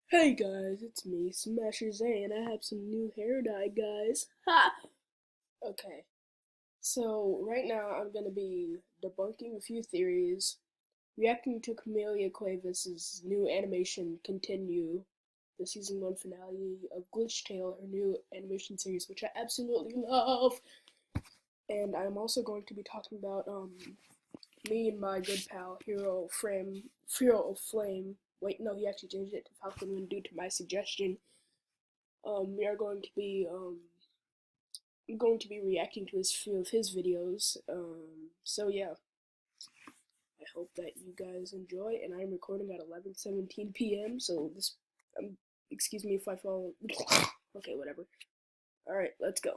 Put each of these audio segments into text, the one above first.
Hey guys, it's me, Smasher Zay, and I have some new hair dye, guys. Ha! Okay, so right now I'm gonna be debunking a few theories, reacting to Camellia Cuevas' new animation Continue, the season 1 finale of Glitch Tale, her new animation series, which I absolutely love. And I'm also going to be talking about me and my good pal Hero of Flame. Wait, no, he actually changed it to Falcon Wind due to my suggestion. We are going to be I'm going to be reacting to his few of his videos. So yeah, I hope that you guys enjoy. And I'm recording at 11:17 p.m. So this, excuse me if I fall. Okay, whatever. All right, let's go.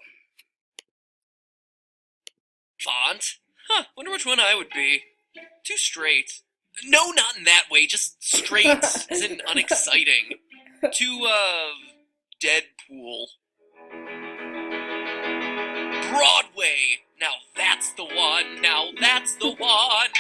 Font? Huh, wonder which one I would be. Too straight. No, not in that way, just straight as in unexciting. Too, Deadpool. Broadway! Now that's the one, now that's the one!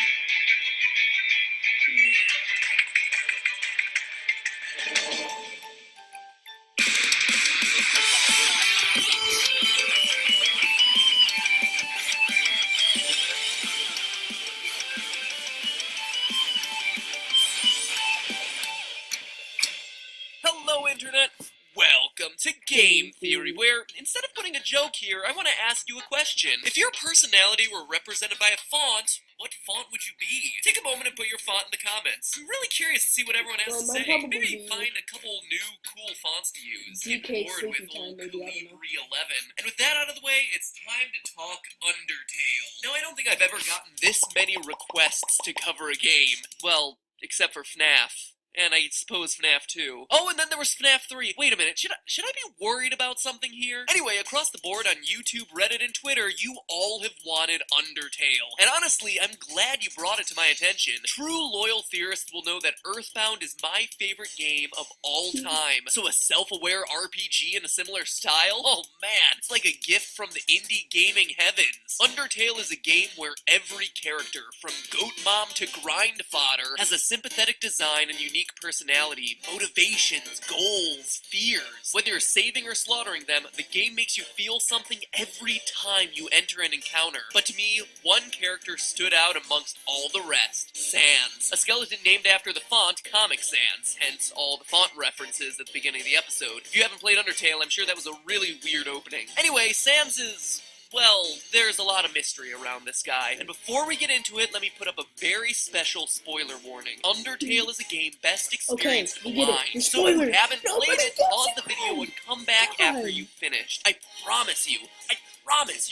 Hello, Internet! Welcome to Game Theory, where, instead of putting a joke here, I want to ask you a question. If your personality were represented by a font, what font would you be? Take a moment and put your font in the comments. I'm really curious to see what everyone has to say. Maybe find a couple new cool fonts to use. Get bored with old Colleen 311. And with that out of the way, it's time to talk Undertale. Now, I don't think I've ever gotten this many requests to cover a game. Well, except for FNAF. And I suppose FNAF 2. Oh, and then there was FNAF 3. Wait a minute, should I be worried about something here? Anyway, across the board on YouTube, Reddit, and Twitter, you all have wanted Undertale. And honestly, I'm glad you brought it to my attention. True loyal theorists will know that Earthbound is my favorite game of all time. So a self-aware RPG in a similar style? Oh man, it's like a gift from the indie gaming heavens. Undertale is a game where every character, from Goat Mom to Grind Fodder, has a sympathetic design and unique personality, motivations, goals, fears. Whether you're saving or slaughtering them, the game makes you feel something every time you enter an encounter. But to me, one character stood out amongst all the rest. Sans. A skeleton named after the font Comic Sans, hence all the font references at the beginning of the episode. If you haven't played Undertale, I'm sure that was a really weird opening. Anyway, Sans is... well, there's a lot of mystery around this guy, and before we get into it, let me put up a very special spoiler warning. Undertale is a game best experienced blind, so if you haven't played it, pause the video and come back after you've finished. I promise you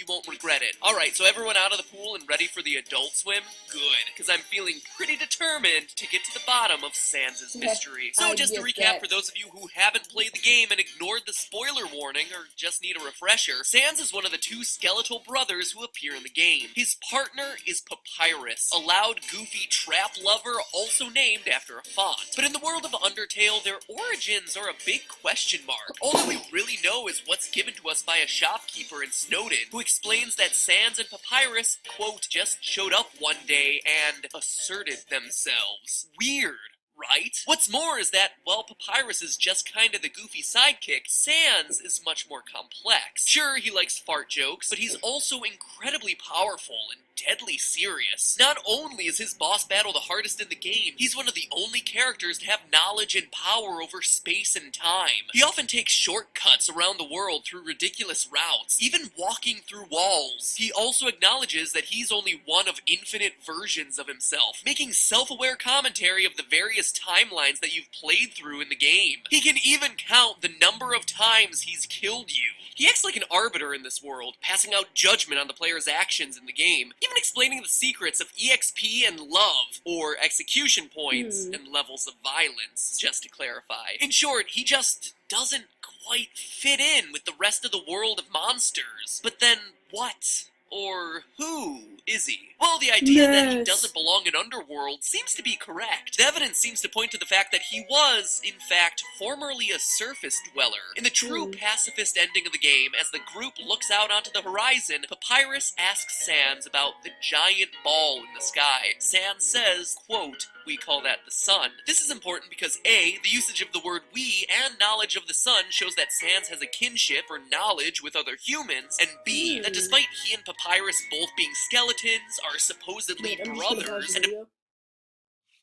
won't regret it. Alright, so everyone out of the pool and ready for the adult swim? Good, because I'm feeling pretty determined to get to the bottom of Sans' mystery. So just to recap for those of you who haven't played the game and ignored the spoiler warning, or just need a refresher, Sans is one of the two skeletal brothers who appear in the game. His partner is Papyrus, a loud, goofy trap lover also named after a font. But in the world of Undertale, their origins are a big question mark. All that we really know is what's given to us by a shopkeeper in Snowden, who explains that Sans and Papyrus, quote, just showed up one day and asserted themselves. Weird, right? What's more is that, while Papyrus is just kinda the goofy sidekick, Sans is much more complex. Sure, he likes fart jokes, but he's also incredibly powerful and deadly serious. Not only is his boss battle the hardest in the game, he's one of the only characters to have knowledge and power over space and time. He often takes shortcuts around the world through ridiculous routes, even walking through walls. He also acknowledges that he's only one of infinite versions of himself, making self-aware commentary of the various timelines that you've played through in the game. He can even count the number of times he's killed you. He acts like an arbiter in this world, passing out judgment on the player's actions in the game, even explaining the secrets of EXP and love, or execution points and levels of violence, just to clarify. In short, he just doesn't quite fit in with the rest of the world of monsters. But then, what? Or who is he? Well, the idea that he doesn't belong in Underworld seems to be correct. The evidence seems to point to the fact that he was, in fact, formerly a surface dweller. In the true pacifist ending of the game, as the group looks out onto the horizon, Papyrus asks Sans about the giant ball in the sky. Sans says, quote, we call that the sun. This is important because A, the usage of the word we and knowledge of the sun shows that Sans has a kinship or knowledge with other humans, and B, that despite he and Papyrus both being skeletons, are supposedly Wait, I'm just gonna pause brothers, the and video.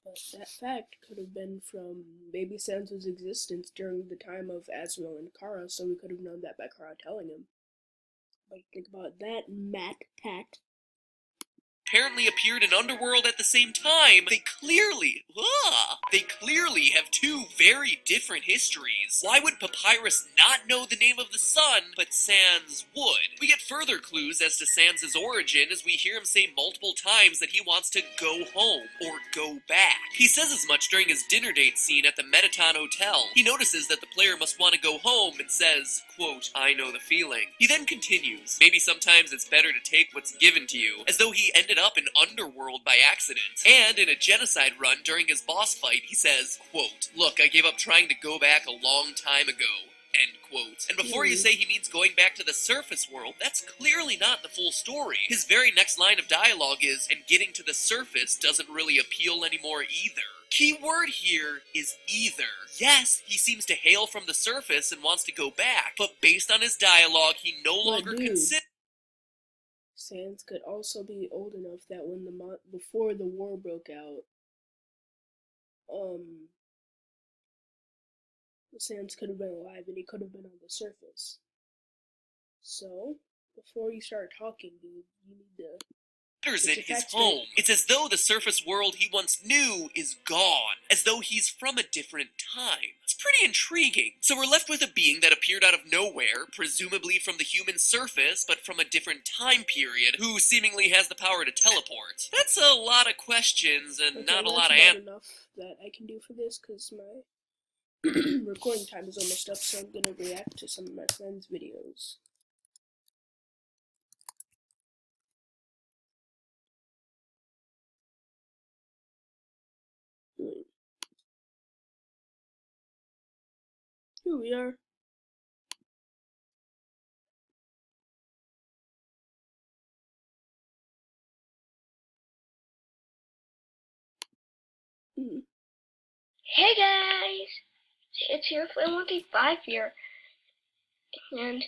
But that fact could have been from Baby Sans' existence during the time of Asriel and Kara, so we could have known that by Kara telling him. Like, think about that, Matt Tat. apparently appeared in Underworld at the same time, they clearly have two very different histories. Why would Papyrus not know the name of the sun, but Sans would? We get further clues as to Sans' origin as we hear him say multiple times that he wants to go home, or go back. He says as much during his dinner date scene at the Metaton Hotel. He notices that the player must want to go home and says, quote, I know the feeling. He then continues, maybe sometimes it's better to take what's given to you, as though he ended up in Underworld by accident. And in a genocide run during his boss fight, he says, quote, look, I gave up trying to go back a long time ago. End quote. And before you say he means going back to the surface world, that's clearly not the full story. His very next line of dialogue is, and getting to the surface doesn't really appeal anymore either. Key word here is either. Yes, he seems to hail from the surface and wants to go back, but based on his dialogue, he no longer considers. Sans could also be old enough that when before the war broke out, Sans could have been alive and he could have been on the surface. So, before you start talking, dude, you need to It his home. It's as though the surface world he once knew is gone, as though he's from a different time. It's pretty intriguing. So we're left with a being that appeared out of nowhere, presumably from the human surface, but from a different time period, who seemingly has the power to teleport. That's a lot of questions and not a lot of answers. Enough that I can do for this, because my recording time is almost up, so I'm gonna react to some of my friends' videos. Here we are. Hey guys, it's your Flame135 here, and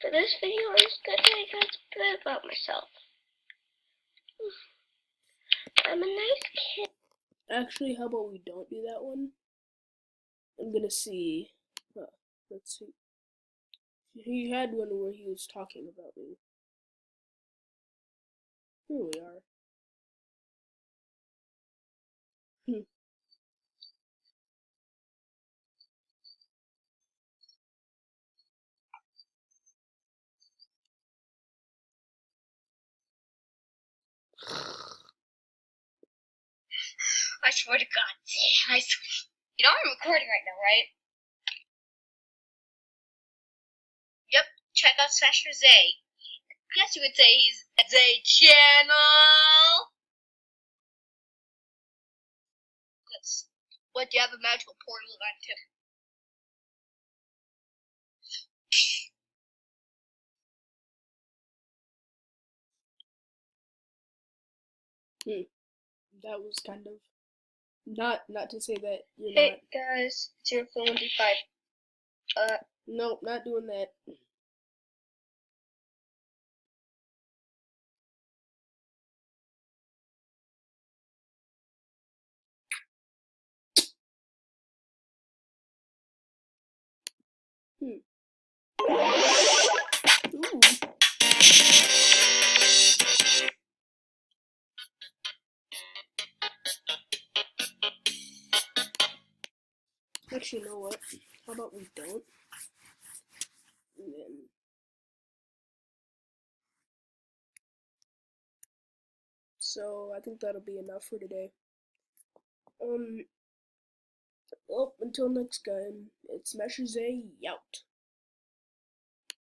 for this video I'm just gonna tell you guys a bit about myself. I'm a nice kid. Actually, how about we don't do that one? I'm gonna see. Let's see. He had one where he was talking about me. Here we are. I swear to God, I swear. You know I'm recording right now, right? Yep, check out Smasher Zay. Yes, you would say he's Zay Channel. What, do you have a magical portal event too? That was kind of not to say that you're hey not. Guys, it's your Flame135. Nope, not doing that. Ooh. Actually, you know what? How about we don't? And then... So, I think that'll be enough for today. Well, until next time, it's Smasher Zay out.